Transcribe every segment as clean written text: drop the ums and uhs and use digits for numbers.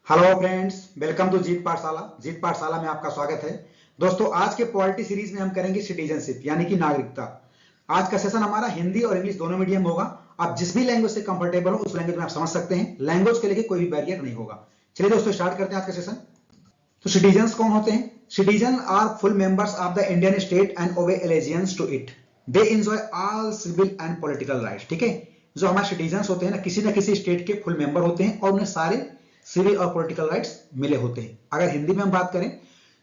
Hello friends, welcome to जीत पाठशाला। जीत पाठशाला में आपका स्वागत है। दोस्तों, आज के पॉलिटी सीरीज में हम करेंगे सिटीजनशिप यानी कि नागरिकता। आज का सेशन हमारा हिंदी और इंग्लिश दोनों मीडियम होगा। आप जिस भी लैंग्वेज से कंफर्टेबल हो उस लैंग्वेज में आप समझ सकते हैं। लैंग्वेज के लिए कोई भी बैरियर नहीं होगा। चलिए दोस्तों, स्टार्ट करते हैं आज का सेशन। तो सिटीजन कौन होते हैं? Citizen are full members of the Indian state and obey allegiance to it. They enjoy all civil and political rights. ठीक है, जो हमारे सिटीजन होते हैं ना किसी स्टेट के फुल मेंबर होते हैं और उन्हें सारे सिविल और पॉलिटिकल राइट्स मिले होते हैं। अगर हिंदी में हम बात करें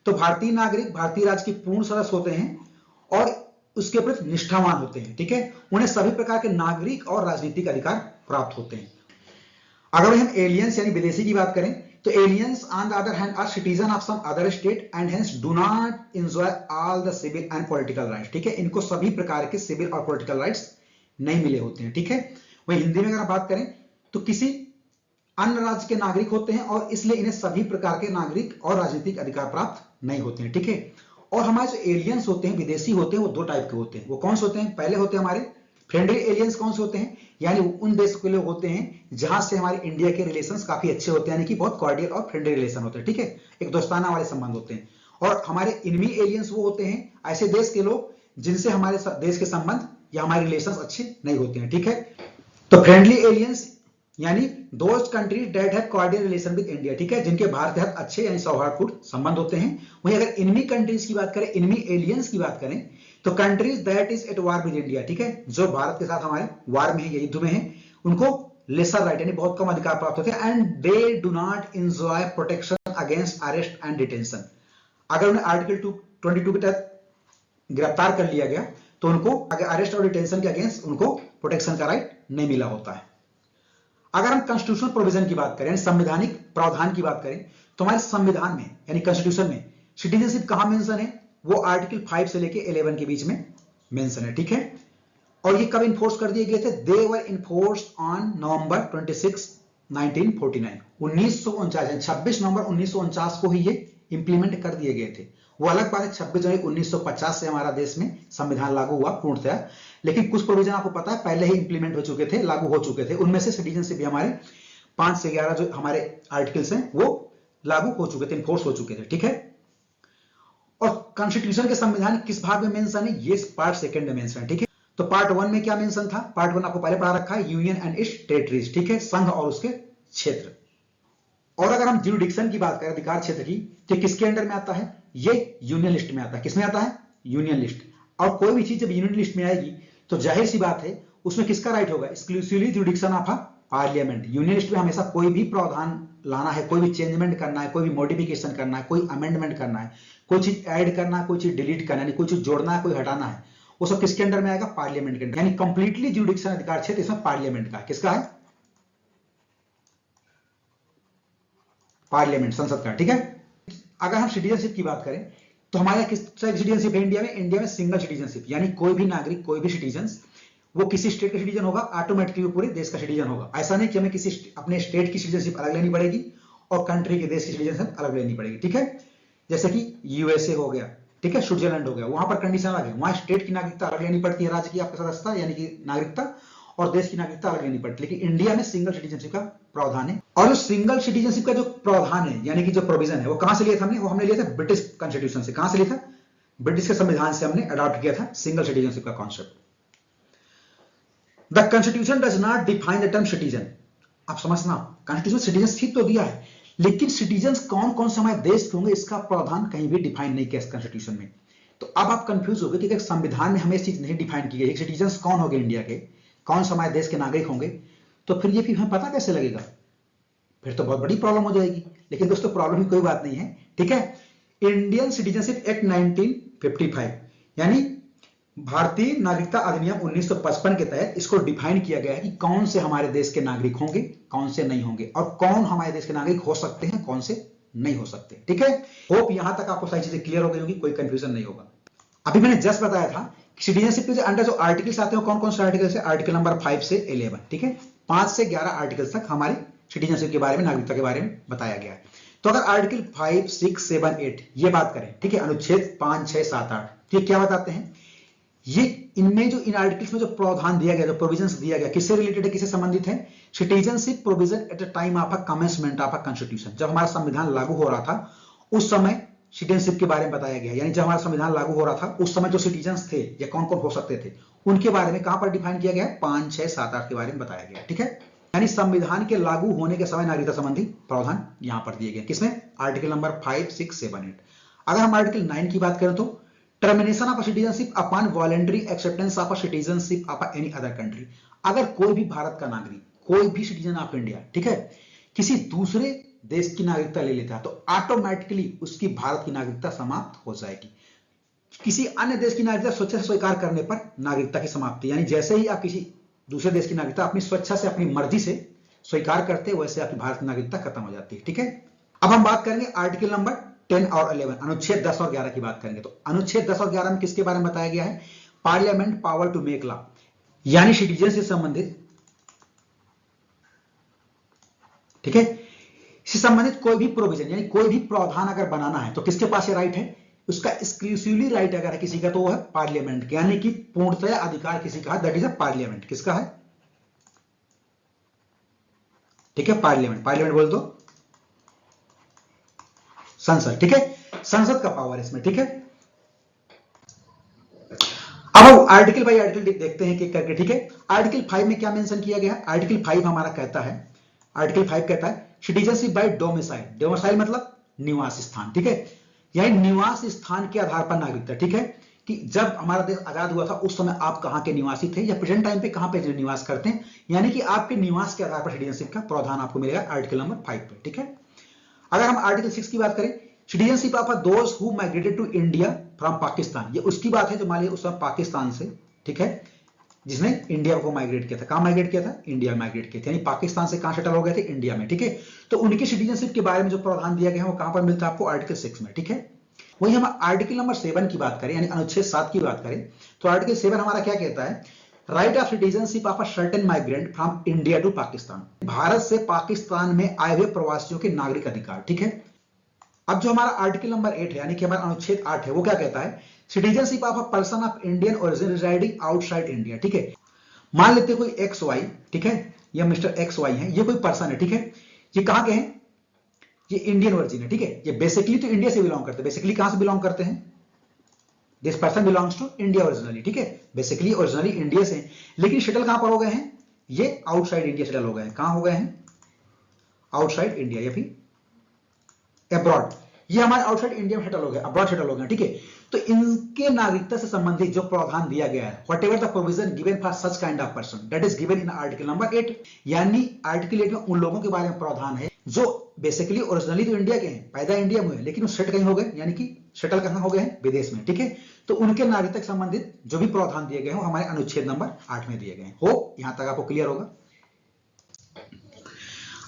तो भारतीय नागरिक भारतीय राज्य के पूर्ण सदस्य होते हैं और उसके प्रति निष्ठावान होते हैं। ठीक है, उन्हें सभी प्रकार के नागरिक और राजनीतिक अधिकार प्राप्त होते हैं। अगर हम एलियंस यानी विदेशी की बात करें तो aliens on the other hand are citizen of some other state and hence do not enjoy all the civil and political rights. ठीक है, इनको सभी प्रकार के सिविल और पॉलिटिकल राइट्स नहीं मिले होते हैं। ठीक है, वही हिंदी में अगर आप बात करें तो किसी अन्य राज्य के नागरिक होते हैं और इसलिए इन्हें सभी प्रकार के नागरिक और राजनीतिक अधिकार प्राप्त नहीं होते हैं। ठीक है, और हमारे जो एलियंस होते हैं, विदेशी होते हैं, वो दो टाइप के होते हैं। वो कौन से होते हैं? पहले होते हैं हमारे फ्रेंडली एलियंस। कौन से होते हैं? यानी उन देशों के लोग होते हैं जहां से हमारे इंडिया के रिलेशंस काफी अच्छे होते हैं, यानी कि बहुत कॉर्डियल और फ्रेंडली रिलेशन होते हैं। ठीक है, एक दोस्ताना वाले संबंध होते हैं। और हमारे इनमी एलियंस वो होते हैं ऐसे देश के लोग जिनसे हमारे देश के संबंध या हमारे रिलेशन अच्छे नहीं होते हैं। ठीक है, तो फ्रेंडली एलियंस यानी दोस्त countries that have cordial relation with India. ठीक है, जिनके भारत के साथ अच्छे यानी सौहार्दपूर्ण संबंध होते हैं। वहीं अगर इनमी कंट्रीज की बात करें, इनमी एलियंस की बात करें तो countries that is at war with India. ठीक है, जो भारत के साथ हमारे वार में है या युद्ध में है, उनको लेसर राइट यानी बहुत कम अधिकार प्राप्त होते हैं। And they do not enjoy protection against arrest and detention. अगर उन्हें आर्टिकल 222 के तहत गिरफ्तार कर लिया गया तो उनको अरेस्ट और डिटेंशन के अगेंस्ट उनको प्रोटेक्शन का राइट नहीं मिला होता है। अगर हम कॉन्स्टिट्यूशनल प्रोविजन की बात करें, संवैधानिक प्रावधान की बात करें, तो हमारे संविधान में यानी कॉन्स्टिट्यूशन में सिटीजनशिप कहां मेंशन है? वो आर्टिकल 5 से लेके 11 के बीच में मेंशन है। ठीक है, और ये कब इन्फोर्स कर दिए गए थे? दे वर इन्फोर्स ऑन नवंबर 26, 1949। 26 नवंबर 1949 को ही ये इंप्लीमेंट कर दिए गए थे। वो अलग बात है, 26 जनवरी 1950 से हमारा देश में संविधान लागू हुआ पूर्णतया, लेकिन कुछ प्रोविजन आपको पता है पहले ही इंप्लीमेंट हो चुके थे, लागू हो चुके थे। उनमें से सिटीजनशिप भी हमारे 5 से 11 जो हमारे आर्टिकल्स हैं वो लागू हो चुके थे, इन्फोर्स हो चुके थे। ठीक है, और कॉन्स्टिट्यूशन के संविधान किस भाग में मेंशन है? ये पार्ट 2 में मेंशन है। ठीक है, तो पार्ट 1 में क्या मेंशन था? पार्ट 1 आपको पहले पढ़ा रखा है, यूनियन एंड इट्स टेरिटरीज। ठीक है, संघ और उसके क्षेत्र। और अगर हम ज्यूरिडिक्शन की बात करें, अधिकार क्षेत्र की, तो किसके अंडर में आता है? ये यूनियन लिस्ट में आता है। किसमें आता है? Union list. और कोई भी चीज जब यूनियन लिस्ट में आएगी तो जाहिर सी बात है उसमें किसका राइट होगा? Exclusively jurisdiction of parliament. Union list में हमेशा कोई भी प्रावधान लाना है, कोई भी चेंजमेंट करना है, कोई भी मॉडिफिकेशन करना है, कोई अमेंडमेंट करना है, कोई चीज ऐड करना है, कोई चीज डिलीट करना है, कोई चीज जोड़ना है, कोई हटाना है, वो सब किसके अंडर में आएगा? पार्लियामेंट के अंडर। यानी कंप्लीटली ज्यूरिडिक्शन अधिकार क्षेत्र इसमें पार्लियामेंट का है। किसका है? पार्लियामेंट, संसद का। ठीक है, अगर हम सिटीजनशिप की बात करें तो हमारे किस तरह की सिटीजनशिप है इंडिया में? इंडिया में सिंगल सिटीजनशिप, यानी कोई भी नागरिक, कोई भी सिटीजन वो किसी स्टेट का सिटीजन होगा, ऑटोमेटिकली वो पूरे देश का सिटीजन होगा। ऐसा नहीं कि हमें किसी अपने स्टेट की सिटीजनशिप अलग लेनी पड़ेगी और कंट्री के देश की सिटीजनशिप अलग लेनी पड़ेगी। ठीक है, जैसे कि यूएसए हो गया, ठीक है, स्विट्जरलैंड हो गया, वहां पर कंडीशन अलग है। वहां स्टेट की नागरिकता अलग लेनी पड़ती है, राज्य की आपका सदस्यता यानी कि नागरिकता, और देश की नागरिकता अलग लेनी पड़ती है। लेकिन इंडिया में सिंगल सिटीजनशिप का प्रावधान है। और जो सिंगल सिटीजनशिप का जो प्रावधान है यानी कि जो प्रोविजन है वो कहां से लिया था हमने? वो हमने लिया था ब्रिटिश कॉन्स्टिट्यूशन से। कहां से लिया था? ब्रिटिश के संविधान से हमने अडॉप्ट किया था सिंगल सिटीजनशिप का concept. The constitution does not define the term citizen. आप समझना, कॉन्स्टिट्यूशन सिटीजनशिप तो दिया है, लेकिन सिटीजन कौन कौन से हमारे देश के होंगे इसका प्रावधान कहीं भी डिफाइन नहीं किया कॉन्स्टिट्यूशन में। तो अब आप कंफ्यूज हो गए कि संविधान में हमें चीज नहीं डिफाइन की गई, सिटीजन कौन होंगे इंडिया के, कौन से हमारे देश के नागरिक होंगे, तो फिर ये भी हमें पता कैसे लगेगा? फिर तो बहुत बड़ी प्रॉब्लम हो जाएगी। लेकिन दोस्तों, प्रॉब्लम की कोई बात नहीं है। ठीक है, इंडियन सिटीजनशिप एक्ट 1955 यानी भारतीय नागरिकता अधिनियम 1955 के तहत इसको डिफाइन किया गया है कि कौन से हमारे देश के नागरिक होंगे, कौन से नहीं होंगे, और कौन हमारे देश के नागरिक हो सकते हैं, कौन से नहीं हो सकते। ठीक है, होप यहां तक आपको सारी चीजें क्लियर हो गई होगी, कोई कंफ्यूजन नहीं होगा। अभी मैंने जस्ट बताया था सिटीजनशिप के अंडर जो आर्टिकल्स आते हैं कौन कौन से आर्टिकल्स है? आर्टिकल नंबर 5 से 11। ठीक है, 5 से 11 आर्टिकल्स तक हमारे सिटीजनशिप के बारे में, नागरिकता के बारे में बताया गया है। तो अगर आर्टिकल 5, 6, 7, 8 ये बात करें, ठीक है, अनुच्छेद 5, 6, 7, 8, ये क्या बताते हैं? ये इनमें जो इन आर्टिकल्स में जो प्रावधान दिया गया, जो प्रोविजंस दिया गया, किससे रिलेटेड है, किससे संबंधित है? Citizenship provision eight the time of a commencement of a constitution. जब हमारा संविधान लागू हो रहा था उस समय सिटीजनशिप के बारे में बताया गया, यानी जब हमारा संविधान लागू हो रहा था उस समय जो सिटीजन्स थे या कौन कौन हो सकते थे उनके बारे में कहां पर डिफाइन किया गया है? 5, 6, 7, 8 के बारे में बताया गया, ठीक है। यानी संविधान के लागू होने के समय नागरिकता संबंधी प्रावधान यहां पर दिए गए, किसमें? Article number 5, 6, 7, 8। अगर हम आर्टिकल 9 की बात करें तो termination of citizenship upon voluntary acceptance of citizenship of any other country. अगर कोई भी भारत का नागरिक, कोई भी सिटीजन ऑफ इंडिया, ठीक है, किसी दूसरे देश की नागरिकता ले लेता है तो ऑटोमेटिकली उसकी भारत की नागरिकता समाप्त हो जाएगी। किसी अन्य देश की नागरिकता स्वेच्छा से स्वीकार करने पर नागरिकता की समाप्ति, यानी जैसे ही आप किसी दूसरे देश की नागरिकता अपनी स्वेच्छा से, अपनी मर्जी से स्वीकार करते हैं, वैसे आपकी भारत की नागरिकता खत्म हो जाती है, ठीक है। अब हम बात करेंगे आर्टिकल नंबर 10 और 11, अनुच्छेद 10 और 11 की बात करेंगे। तो अनुच्छेद 10 और 11 में किसके बारे में बताया गया है? Parliament power to make law, यानी सिटीजन से संबंधित, ठीक है, इससे संबंधित कोई भी प्रोविजन यानी कोई भी प्रावधान अगर बनाना है तो किसके पास ये राइट है? उसका एक्सक्लूसिवली राइट अगर है किसी का तो वो है पार्लियामेंट, यानी कि पूर्णतया अधिकार किसी का है, दैट इज अ पार्लियामेंट। किसका है? ठीक है, पार्लियामेंट। पार्लियामेंट बोल दो संसद, ठीक है, संसद का पावर इसमें, ठीक है। अब हम आर्टिकल बाई आर्टिकल देखते हैं कि करके, ठीक है। आर्टिकल 5 में क्या मेंशन किया गया है? आर्टिकल 5 हमारा कहता है, आर्टिकल 5 कहता है सिटीजनशिप बाय डोमिसाइल। डोमिसाइल मतलब निवास स्थान, ठीक है, यानी निवास स्थान के आधार पर नागरिकता, ठीक है, कि जब हमारा देश आजाद हुआ था उस समय आप कहां के निवासी थे या प्रेजेंट टाइम पे कहां पे निवास करते हैं, यानी कि आपके निवास के आधार पर सिटीजनशिप का प्रावधान आपको मिलेगा आर्टिकल नंबर 5 पे, ठीक है। अगर हम आर्टिकल 6 की बात करें, citizenship of those who migrated to India from Pakistan, ये उसकी बात है जो मान लीजिए उस समय पाकिस्तान से, ठीक है, जिसने इंडिया को माइग्रेट किया था। कहां माइग्रेट किया था? इंडिया में माइग्रेट किया था, यानी पाकिस्तान से कहां सेटल हो गए थे? इंडिया में, ठीक है। तो उनकी सिटीजनशिप के बारे में जो प्रावधान दिया गया है वो कहां पर मिलता है आपको? आर्टिकल 6 में, ठीक है। वही हम आर्टिकल नंबर 7 की बात करें, यानी अनुच्छेद 7 की बात करें, तो आर्टिकल 7 हमारा क्या कहता है? Right of citizenship of a certain migrant from India to Pakistan, Bharat से पाकिस्तान में आए हुए प्रवासियों के नागरिक अधिकार, ठीक है। अब जो हमारा आर्टिकल नंबर 8 है, यानी कि हमारा अनुच्छेद 8 है, वो क्या कहता है? Citizenship of a person of Indian origin residing outside India, ठीक है। मान लेते कोई एक्स वाई, ठीक है, ये मिस्टर एक्स वाई है, ये कोई पर्सन है, ठीक है, ये कहां के हैं? ये इंडियन ओरिजिन है, ठीक है, ये बेसिकली तो इंडिया से बिलोंग करते हैं। बेसिकली कहां से बिलोंग करते हैं? This person belongs to India originally, ठीक है, बेसिकली ओरिजिनली इंडिया से, लेकिन सेटल कहां पर हो गए हैं? ये आउटसाइड इंडिया सेटल हो गए हैं। कहां हो गए हैं? आउटसाइड इंडिया या फिर अब्रॉड। ये हमारे आउटसाइड इंडिया में सेटल हो गए, अब्रॉड सेटल हो गए, ठीक है। तो इनके नागरिकता से संबंधित जो प्रावधान दिया गया है, what ever the provision given for such kind of person that is given in article number 8, यानी आर्टिकल 8 में उन लोगों के बारे में प्रावधान है जो बेसिकली ओरिजिनली तो इंडिया के हैं, पैदा इंडिया में, लेकिन वो सेट कहीं हो गए, यानी कि सेटल कहां हो गए हैं? विदेश में, ठीक है। तो उनके नागरिकता से संबंधित जो भी प्रावधान दिए गए हैं वो हमारे अनुच्छेद नंबर 8 में दिए गए हैं। हो यहां तक आपको क्लियर होगा।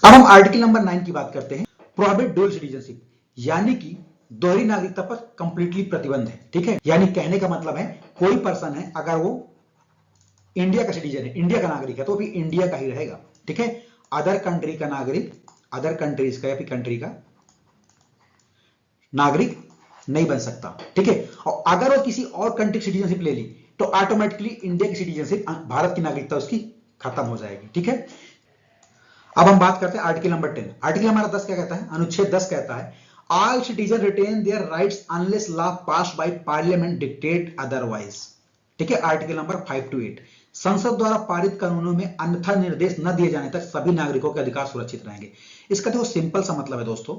अब हम आर्टिकल नंबर 9 की बात करते हैं, प्रोहिबिट डुअल सिटीजनशिप, यानी कि दोहरी नागरिकता पर कंप्लीटली प्रतिबंध है, ठीक है। यानी कहने का मतलब है कोई पर्सन है अगर वो इंडिया का सिटीजन है, इंडिया का नागरिक है, तो भी इंडिया का ही रहेगा, ठीक है। अदर कंट्री का नागरिक, अदर कंट्रीज का या फिर कंट्री का नागरिक नहीं बन सकता, ठीक है। और अगर वो किसी और कंट्री की सिटीजनशिप ले ली तो ऑटोमेटिकली इंडिया की सिटीजनशिप, भारत की नागरिकता उसकी खत्म हो जाएगी, ठीक है। अब हम बात करते हैं आर्टिकल नंबर 10। आर्टिकल हमारा 10 क्या कहता है? अनुच्छेद 10 कहता है all citizens retain their rights unless law passed by parliament dictate otherwise, ठीक है। आर्टिकल नंबर 5 to 8, संसद द्वारा पारित कानूनों में अन्यथा निर्देश न दिए जाने तक सभी नागरिकों के अधिकार सुरक्षित रहेंगे। इसका देखो सिंपल सा मतलब है दोस्तों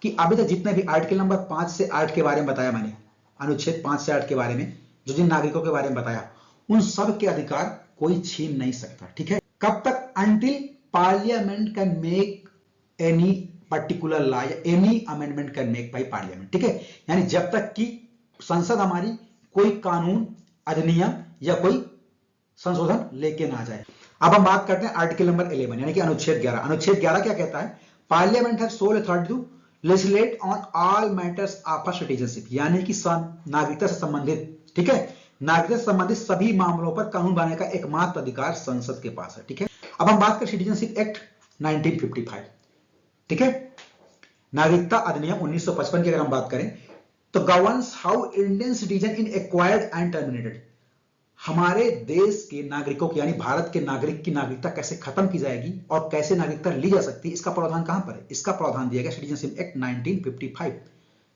कि अभी तक जितने भी आर्टिकल नंबर 5 से 8 के बारे में बताया मैंने, अनुच्छेद 5 से 8 के बारे में जो जिन नागरिकों के बारे में बताया, उन सब के अधिकार कोई छीन नहीं सकता, ठीक है। कब तक? Until parliament can make any particular law या any amendment can make by parliament, ठीक है। यानी जब तक कि संसद हमारी कोई कानून, अधिनियम या कोई संशोधन लेके ना जाए। अब हम बात करते हैं आर्टिकल नंबर 11, यानी कि अनुच्छेद 11। अनुच्छेद 11 क्या कहता है? Parliament has sole authority to legislate on all matters of a citizenship, यानी कि नागरिकता से संबंधित, ठीक है, नागरिकता से संबंधित सभी मामलों पर कानून बनाने का एकमात्र अधिकार संसद के पास है, ठीक है। अब हम बात करें सिटीजनशिप एक्ट 1955, ठीक है, नागरिकता अधिनियम 1955 की अगर हम बात करें तो governs how Indian citizen in acquired and terminated, हमारे देश के नागरिकों की यानी भारत के नागरिक की नागरिकता कैसे खत्म की जाएगी और कैसे नागरिकता ली जा सकती है, इसका प्रावधान कहां पर है? इसका प्रावधान दिया गया सिटीजनशिप एक्ट 1955।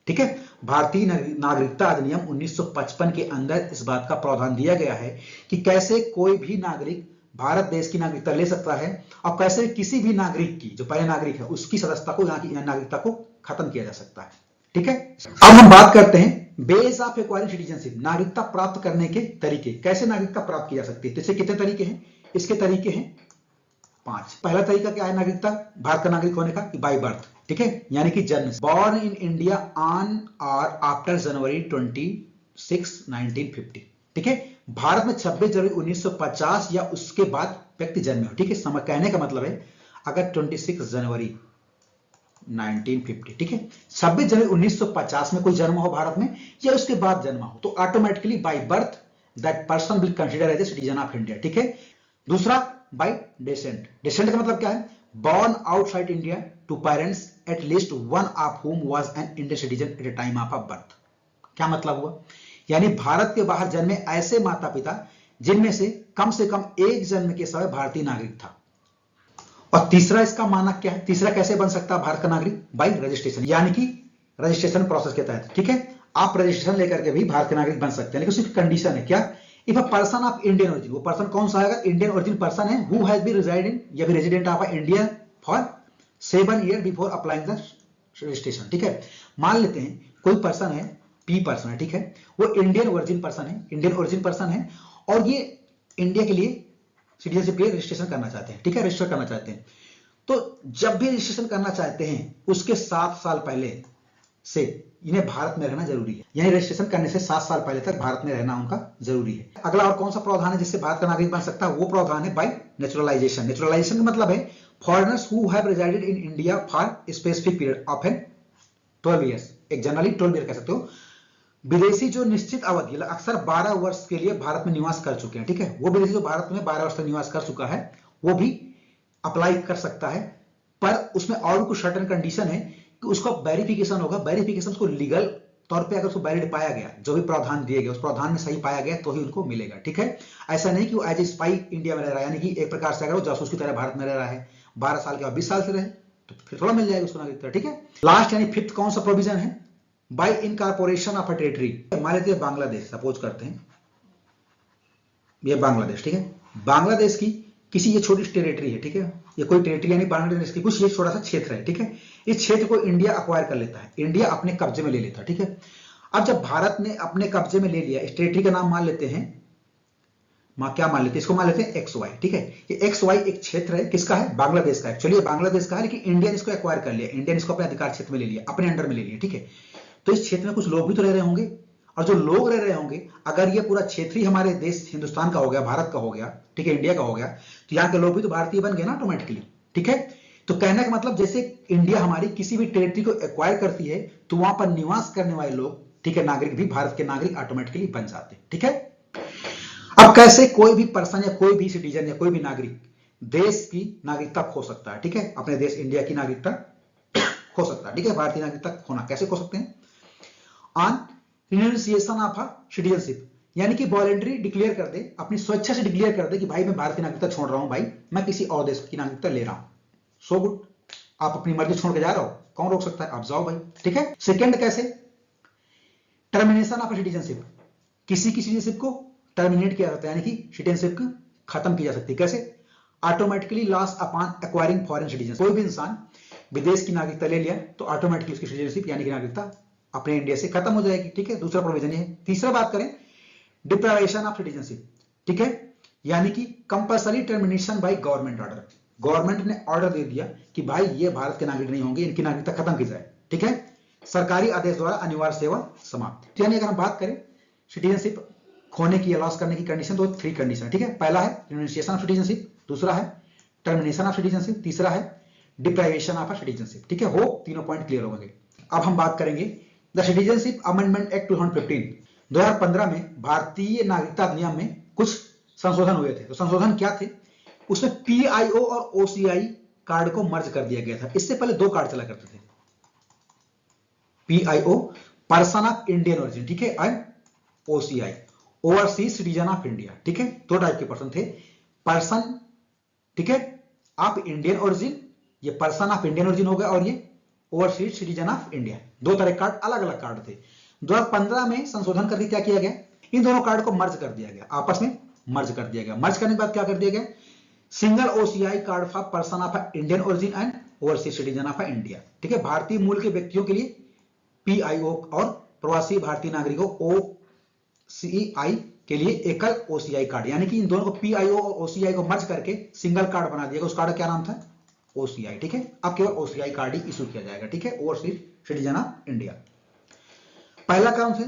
ठीक है, भारतीय नागरिकता अधिनियम 1955 के अंदर इस बात का प्रावधान दिया गया है कि कैसे कोई भी नागरिक भारत देश की नागरिकता ले सकता है और कैसे किसी भी नागरिक की, जो पहले नागरिक है, उसकी सदस्यता को, यहाँ की नागरिकता को खत्म किया जा सकता है। ठीक है, अब हम बात करते हैं बेस ऑफ एक्वायरिंग सिटीजनशिप, नागरिकता प्राप्त करने के तरीके। कैसे नागरिकता प्राप्त की जा सकती है? इसके कितने तरीके हैं? इसके तरीके हैं 5। पहला तरीका क्या है नागरिकता भारत का नागरिक होने का? By birth. ठीक है, यानी कि जन्म, बॉर्न इन इंडिया ऑन और आफ्टर जनवरी 26, 1950। ठीक है, भारत में 26 जनवरी 1950 या उसके बाद व्यक्ति जन्मे हो। ठीक है, समय कहने का मतलब है अगर 26 जनवरी 1950, ठीक है, 26 जनवरी 1950 में कोई जन्म हो भारत में या उसके बाद जन्म हो, तो automatically by birth that person will consider as a citizen of India. ठीक है, दूसरा बाय डेसेंट। डेसेंट का मतलब क्या है? Born outside India to parents at least one of whom was an Indian citizen at the time of birth. क्या मतलब हुआ? यानी भारत के बाहर जन्मे ऐसे माता पिता जिनमें से कम एक जन्म के समय भारतीय नागरिक था। और तीसरा इसका मानक क्या है? तीसरा कैसे बन सकता है भारत का नागरिक? बाय रजिस्ट्रेशन, यानी कि रजिस्ट्रेशन प्रोसेस के तहत। ठीक है, आप रजिस्ट्रेशन लेकर के भी भारत के नागरिक बन सकते हैं, लेकिन सिर्फ कंडीशन है क्या? If a person of Indian origin, वो पर्सन कौन सा है? इंडियन ओरिजिन पर्सन है, हु हैज बीन रेजिडेंट या भी resident of India for 7 year before applying the registration. ठीक है, मान लेते हैं कोई पर्सन है, पी पर्सन है, ठीक है, वो इंडियन ओरिजिन पर्सन है और ये इंडिया के लिए सिटीजनशिप के लिए रजिस्ट्रेशन करना चाहते हैं। ठीक है, रजिस्टर करना चाहते हैं, तो जब भी रजिस्ट्रेशन करना चाहते हैं उसके 7 साल पहले से इन्हें भारत में रहना जरूरी है, यानी रजिस्ट्रेशन करने से 7 साल पहले तक भारत में रहना उनका जरूरी है। अगला और कौन सा प्रावधान है जिससे भारत का नागरिक बन सकता है? वो प्रावधान है बाय नेचुरलाइजेशन। नेचुरलाइजेशन का मतलब है foreigners who have resided in India for specific period of 12 years, एक जनरली 12 ईयर कह सकते हो, विदेशी जो निश्चित अवधि अक्सर 12 वर्ष के लिए भारत में निवास कर चुके हैं। ठीक है, वो विदेशी जो भारत में 12 वर्ष तक निवास कर चुका है वो भी अप्लाई कर सकता है, पर उसमें और कुछ सर्टेन कंडीशन है कि उसका वेरिफिकेशन होगा। वेरिफिकेशन उसको लीगल तौर पे अगर उसको वैलिड पाया गया, जो भी प्रावधान दिए गए उस प्रावधान में सही पाया गया तो ही उनको मिलेगा। ठीक है, ऐसा नहीं कि वो एज ए स्पाई इंडिया में रह रहा है, यानी कि एक प्रकार से अगर वो जासूस की तरह भारत में रह रहा है 12 साल के बाद 20 साल से रहे तो फिर थोड़ा मिल जाएगा उसको नागरिकता। ठीक है, लास्ट यानी 5th कौन सा प्रोविजन है? Bye incorporation of a territory. मान लेते हैं बांग्लादेश, सपोज करते हैं ये बांग्लादेश। ठीक है, बांग्लादेश की किसी ये छोटी टेरिटरी है, ठीक है, ये कोई टेरिटरी यानी बांग्लादेश की कुछ ये छोटा सा क्षेत्र है। ठीक है, इस क्षेत्र को इंडिया अक्वायर कर लेता है, इंडिया अपने कब्जे में ले लेता है। ठीक है, अब जब भारत ने अपने कब्जे में ले लिया, इस टेरिटरी का नाम मान लेते हैं, क्या मान लेते हैं इसको? मान लेते हैं XY। ठीक है, ये XY एक क्षेत्र है, किसका है? बांग्लादेश का है। चलिए बांग्लादेश का है, लेकिन इंडिया ने इसको एक्वायर कर लिया, इंडिया ने इसको अपने अधिकार क्षेत्र में ले लिया, अपने अंडर में ले लिया। ठीक है, तो इस क्षेत्र में कुछ लोग भी तो रह रहे होंगे, और जो लोग रह रहे होंगे, अगर ये पूरा क्षेत्र ही हमारे देश हिंदुस्तान का हो गया, भारत का हो गया, ठीक है, इंडिया का हो गया, तो यहाँ के लोग भी तो भारतीय बन गए ना ऑटोमेटिकली। ठीक है, तो कहने का मतलब जैसे इंडिया हमारी किसी भी टेरिटरी को एक्वायर करती है तो वहां पर निवास करने वाले लोग, ठीक है, नागरिक भी भारत के नागरिक ऑटोमेटिकली बन जाते हैं। ठीक है, अब कैसे कोई भी पर्सन या कोई भी सिटीजन या कोई भी नागरिक देश की नागरिकता खो सकता है? ठीक है, अपने देश इंडिया की नागरिकता खो सकता है। ठीक है, भारतीय नागरिकता खोना कैसे खो सकते हैं? ऑन रिन्यूंसिएशन ऑफ अ सिटीजनशिप, यानी कि वॉलंटरी डिक्लेयर कर दे, अपनी स्वेच्छा से डिक्लेयर कर दे कि भाई मैं भारत की नागरिकता छोड़ रहा हूं, भाई मैं किसी और देश की नागरिकता ले रहा हूं। सो गुड, आप अपनी मर्जी छोड़ के जा रहे हो, कौन रोक सकता है? आप जाओ भाई। ठीक है, सेकंड कैसे? टर्मिनेशन ऑफ सिटीजनशिप, किसी की सिटीजनशिप को टर्मिनेट किया जाता है, यानी कि सिटीजनशिप खत्म की जा सकती है। कैसे? Automatically loss upon acquiring foreign citizen, कोई भी इंसान विदेश की नागरिकता ले लिया तो ऑटोमेटिकली उसकी सिटीजनशिप यानी कि नागरिकता अपने इंडिया से खत्म हो जाएगी। ठीक है, दूसरा प्रोविजन है। तीसरा बात करें डिप्राइवेशन ऑफ सिटीजनशिप, ठीक है, यानी कि compulsory termination by government order, government ने ऑर्डर दे दिया कि भाई ये भारत के नागरिक नहीं होंगे, इनकी नागरिकता खत्म की जाए। ठीक है, सरकारी आदेश द्वारा अनिवार्य सेवा समाप्त। यानी अगर हम बात करें सिटीजनशिप खोने की या लॉस करने की कंडीशन, तो 3 कंडीशन। ठीक है, पहला है रिन्यूंसिएशन ऑफ सिटीजनशिप, दूसरा है टर्मिनेशन ऑफ सिटीजनशिप, तीसरा है डिप्राइवेशन ऑफ सिटीजनशिप। ठीक है, हो तीनों पॉइंट क्लियर हो गए। अब हम बात करेंगे द सिटीजनशिप अमेंडमेंट एक्ट 2015 में भारतीय नागरिकता अधिनियम में कुछ संशोधन हुए थे। तो संशोधन क्या थे? उसमें PIO और OCI कार्ड को मर्ज कर दिया गया था। इससे पहले 2 कार्ड चला करते थे, PIO person of Indian origin, ठीक है, and OCI overseas citizen of India, ठीक है। दो टाइप के पर्सन थे, पर्सन, ठीक है, ऑफ इंडियन ओरिजिन, ये पर्सन ऑफ इंडियन ओरिजिन हो गया, और ये ओवरसीज सिटीजन ऑफ इंडिया। दो तरह कार्ड, अलग अलग कार्ड थे। 2015 में संशोधन करके क्या किया गया, इन दोनों कार्ड को मर्ज कर दिया गया, आपस में मर्ज कर दिया गया। मर्ज करने के बाद क्या कर दिया गया, single OCI card for person of Indian origin and overseas citizen of India, ठीक है। भारतीय मूल के व्यक्तियों के लिए पीआईओ और प्रवासी भारतीय नागरिकों ओसीआई के लिए एकल ओसीआई कार्ड, यानी कि इन दोनों को पीआईओ और ओसीआई को मर्ज करके सिंगल कार्ड बना दिया गया। उस कार्ड का क्या नाम था, ओसीआई, ठीक है। अब केवल ओसीआई कार्ड ही इशू किया जाएगा, ठीक है, ओवरसीज सिटीजन ऑफ इंडिया। पहला काम से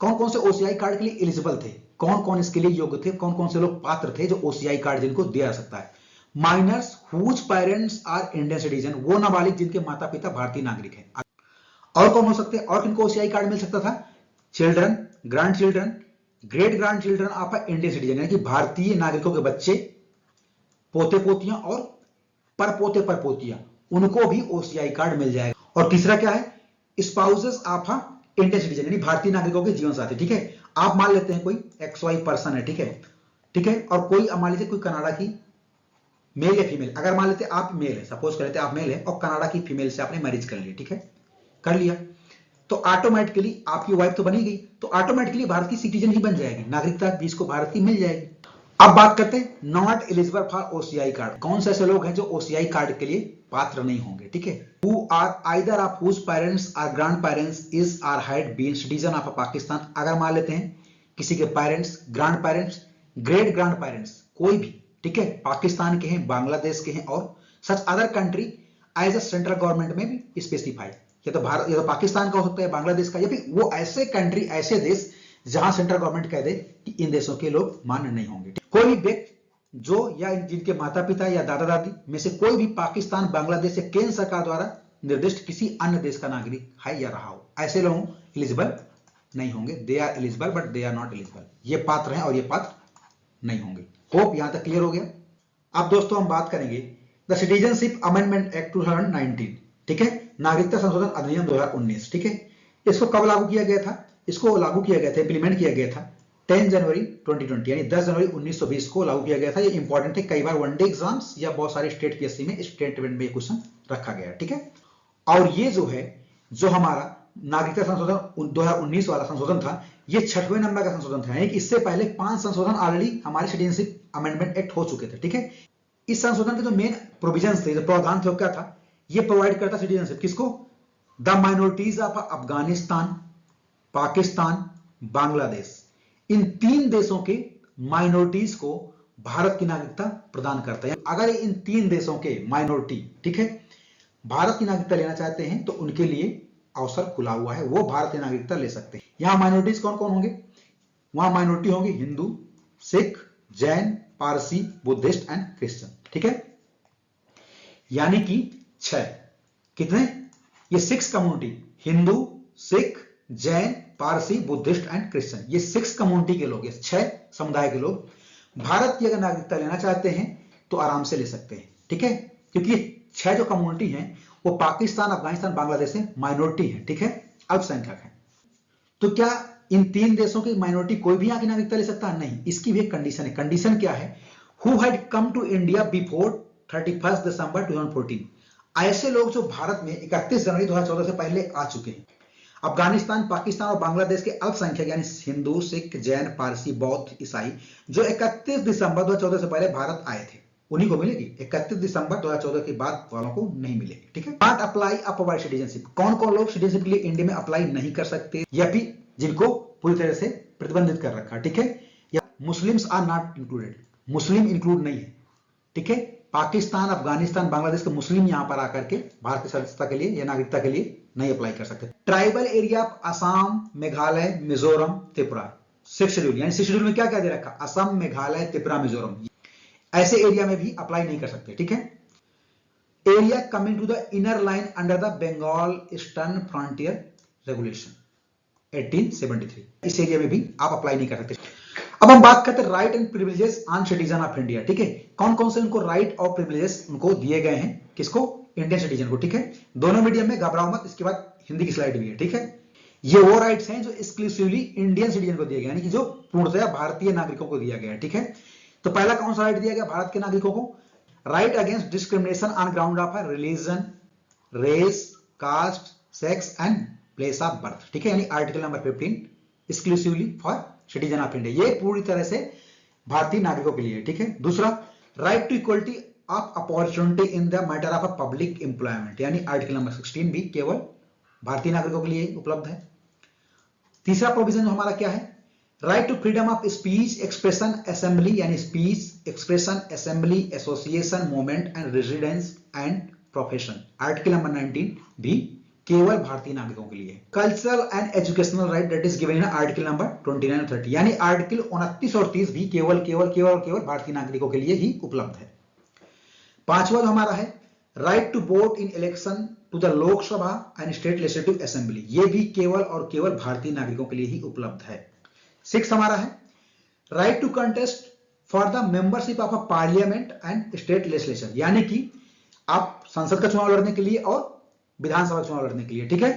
कौन कौन से ओसीआई कार्ड के लिए एलिजिबल थे, कौन कौन इसके लिए योग्य थे, कौन कौन से लोग पात्र थे जो ओसीआई कार्ड जिनको दिया जा सकता है। Minors whose parents are Indian citizen, वो नाबालिग जिनके माता पिता भारतीय नागरिक हैं। और कौन हो सकते हैं, और किनको ओसीआई कार्ड मिल सकता था, children, grand children, great grand children of Indian citizen, यानी कि भारतीय नागरिकों के बच्चे, पोते पोतियां और परपोते परपोतियां, उनको भी ओसीआई कार्ड मिल जाएगा। और तीसरा क्या है, स्पाउसेस ऑफ इंडियन सिटीजन, यानी भारतीय नागरिकों के जीवन साथी, ठीक है। आप मान लेते हैं कोई XY पर्सन है, ठीक है, ठीक है, और कोई मान लीजिए कोई कनाडा की मेल या फीमेल, अगर मान लेते आप मेल है, सपोज कर लेते आप मेल है और कनाडा की फीमेल से आपने मैरिज कर लिया, ठीक है, कर लिया, तो ऑटोमेटिकली आपकी वाइफ तो बनी गई, तो ऑटोमेटिकली भारत की सिटीजन ही बन जाएगी, नागरिकता भी इसको भारत की मिल जाएगी। अब बात करते हैं not eligible for OCI card, कौन से ऐसे लोग हैं जो ओसीआई कार्ड के लिए पात्र नहीं होंगे, ठीक है। Who are either of whose parents are grandparents is are had been citizen of Pakistan, अगर मान लेते हैं किसी के parents, grandparents, great grandparents, कोई भी, ठीक है, पाकिस्तान के हैं, बांग्लादेश के हैं और such other country as a central government में भी स्पेसिफाइड, या तो भारत या तो पाकिस्तान का हो सकता है, बांग्लादेश का, या फिर वो ऐसे कंट्री, ऐसे देश जहां सेंट्रल गवर्नमेंट कह दे कि इन देशों के लोग मान्य नहीं होंगे। कोई भी व्यक्ति जो या जिनके माता पिता या दादा दादी में से कोई भी पाकिस्तान, बांग्लादेश या केंद्र सरकार द्वारा निर्दिष्ट किसी अन्य देश का नागरिक है या रहा हो, ऐसे लोग एलिजिबल नहीं होंगे। They are eligible but they are not eligible, ये पात्र हैं और ये पात्र नहीं होंगे। होप यहां तक क्लियर हो गया। अब दोस्तों हम बात करेंगे द सिटीजनशिप अमेंडमेंट एक्ट 2019, ठीक है, नागरिकता संशोधन अधिनियम 2019, ठीक है। इसको कब लागू किया गया था, इसको लागू किया गया था, इंप्लीमेंट किया गया था 10 जनवरी 2020, यानी 10 जनवरी 1920 को लागू किया गया था। ये इंपॉर्टेंट है, कई बार वनडे एग्जाम्स या बहुत सारे स्टेट पीएससी में स्टेटमेंट में क्वेश्चन रखा गया है, ठीक है। और ये जो है, जो हमारा नागरिकता संशोधन 2019 वाला संशोधन था, ये 6वें नंबर का संशोधन था, यानी कि इससे पहले 5 संशोधन ऑलरेडी हमारे सिटीजनशिप अमेंडमेंट एक्ट हो चुके थे, ठीक है। इस संशोधन के जो मेन प्रोविजंस थे, जो प्रावधान थे, वो क्या था, ये प्रोवाइड करता सिटीजनशिप किसको, the minorities of Afghanistan, Pakistan, Bangladesh, इन 3 देशों के माइनॉरिटीज को भारत की नागरिकता प्रदान करता है। अगर इन 3 देशों के माइनॉरिटी, ठीक है, भारत की नागरिकता लेना चाहते हैं तो उनके लिए अवसर खुला हुआ है, वो भारत की नागरिकता ले सकते हैं। यहां माइनॉरिटीज कौन कौन होंगे, वहां माइनॉरिटी होंगे Hindu, Sikh, Jain, Parsi, Buddhist and Christian, ठीक है, यानी कि 6, कितने, ये 6 community, Hindu, Sikh, Jain, Parsi, Buddhist and Christian, ये 6 कम्युनिटी के लोग, ये 6 समुदाय के लोग भारत की अगर नागरिकता लेना चाहते हैं तो आराम से ले सकते हैं, ठीक है, क्योंकि 6 जो कम्युनिटी हैं वो पाकिस्तान, अफगानिस्तान, बांग्लादेश में माइनॉरिटी है, ठीक है, अल्पसंख्यक है। तो क्या इन 3 देशों की माइनॉरिटी कोई भी आके नागरिकता ले सकता है, नहीं, इसकी भी एक कंडीशन है। कंडीशन क्या है, who had come to India before 31 December 2014, ऐसे लोग जो भारत में 31 जनवरी 2014 से पहले आ चुके हैं। अफगानिस्तान, पाकिस्तान और बांग्लादेश के अल्पसंख्यक यानी हिंदू, सिख, जैन, पारसी, बौद्ध, ईसाई जो 31 दिसंबर 2014 से पहले भारत आए थे, उन्हीं को मिलेगी। 31 दिसंबर 2014 के बाद वालों को नहीं मिलेगी, ठीक है। नॉट अप्लाई अपवर्ड सिटीजनशिप, कौन कौन लोग सिटीजनशिप के लिए इंडिया में अप्लाई नहीं कर सकते या फिर जिनको पूरी तरह से प्रतिबंधित कर रखा, ठीक है, या Muslims are not included, Muslim include नहीं है, ठीक है। पाकिस्तान, अफगानिस्तान, बांग्लादेश के मुस्लिम यहां पर आकर के भारत की सदस्यता के लिए या नागरिकता के लिए नहीं अप्लाई कर सकते। Tribal area of Assam, Meghalaya, Mizoram, Tripura, 6 schedule, यानी 6 शेड्यूल में क्या क्या दे रखा, असम, मेघालय, त्रिपुरा, मिजोरम, ऐसे एरिया में भी अप्लाई नहीं कर सकते, ठीक है। Area coming to the inner line under the Bengal Eastern Frontier Regulation 1873, इस एरिया में भी आप अप्लाई नहीं कर सकते। अब हम बात करते हैं right and privileges on citizen of India, ठीक है, कौन कौन से उनको राइट और प्रिविलेजेस उनको दिए गए हैं, किसको, इंडियन सिटीजन को, ठीक है। दोनों मीडियम में, घबराओ मत, इसके बाद हिंदी की स्लाइड भी है, ठीक है। ये वो राइट्स हैं जो एक्सक्लूसिवली इंडियन सिटीजन को दिए गए, यानी कि जो पूर्णतया भारतीय नागरिकों को दिया गया है। ठीक है, तो पहला कौन सा राइट दिया गया भारत के नागरिकों को? Right against discrimination on ground of religion, race, caste, sex and place of birth. ठीक है, यानी article number 15 exclusively for citizen of India, ये पूरी तरह से भारतीय नागरिकों के लिए। ठीक है, दूसरा right to equality of opportunity in the matter of a public employment, यानी आर्टिकल नंबर 16 भी केवल भारतीय नागरिकों के लिए उपलब्ध है। तीसरा प्रोविजन हमारा क्या है? Right to freedom of speech, expression, assembly, यानी speech, expression, assembly, association, movement and residence and profession, article number 19 भी केवल भारतीय नागरिकों के लिए। Cultural and educational right that is given in article number 29 और 30, यानी आर्टिकल 29 और 30 भी केवल भारतीय नागरिकों के लिए ही उपलब्ध है। पांचवा जो हमारा है right to vote in election to the Lok Sabha and state legislative assembly, ये भी केवल भारतीय नागरिकों के लिए ही उपलब्ध है। 6 हमारा है right to contest for the membership of a parliament and state legislature, यानी कि आप संसद का चुनाव लड़ने के लिए और विधानसभा चुनाव लड़ने के लिए। ठीक है,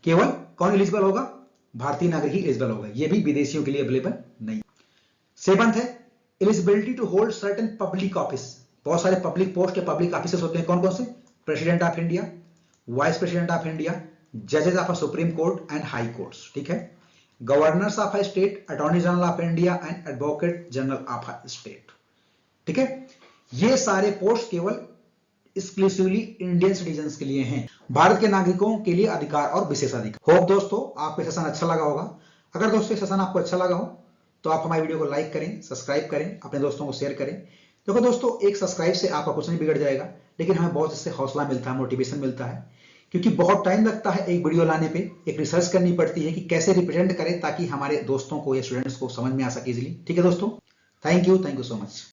केवल कौन एलिजिबल होगा? भारतीय नागरिक ही एलिजिबल होगा, यह भी विदेशियों के लिए अवेलेबल नहीं। 7th है eligibility to hold certain public office, बहुत सारे पब्लिक पोस्ट या पब्लिक ऑफिसर्स होते हैं, कौन कौन से? President of India, vice president of India, जजेस of a supreme court and high courts. ठीक है, governors of a state, attorney general of India and advocate general of a state. ठीक है, ये सारे पोस्ट केवल एक्सक्लूसिवली इंडियन सिटीजन्स के लिए हैं, भारत के नागरिकों के लिए अधिकार और विशेषाधिकार। होप दोस्तों आपको सेशन अच्छा लगा होगा। अगर दोस्तों सेशन आपको अच्छा लगा हो तो आप हमारी वीडियो को लाइक करें, सब्सक्राइब करें, अपने दोस्तों को शेयर करें। देखो दोस्तों, एक सब्सक्राइब से आपका कुछ नहीं बिगड़ जाएगा, लेकिन हमें बहुत इससे हौसला मिलता है, मोटिवेशन मिलता है, क्योंकि बहुत टाइम लगता है एक वीडियो लाने पे, एक रिसर्च करनी पड़ती है कि कैसे रिप्रेजेंट करें ताकि हमारे दोस्तों को या स्टूडेंट्स को समझ में आ सके इजीली। ठीक है दोस्तों, थैंक यू सो मच।